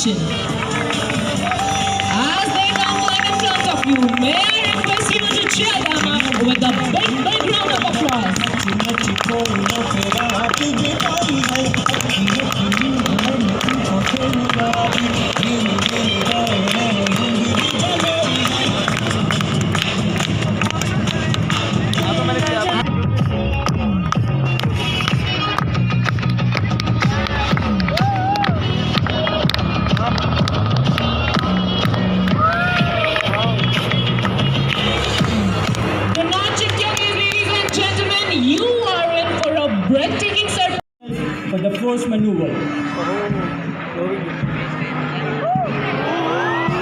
competition. As they come going in front of you, may I request you to cheer them up with a big round of applause. Breathtaking surprise for the first maneuver.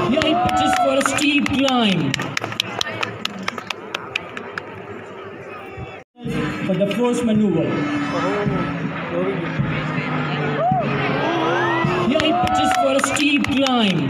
Here he pitches for a steep climb. For the first maneuver. Here he pitches for a steep climb.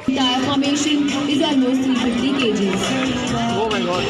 The entire formation is almost 350 kgs. Oh my god.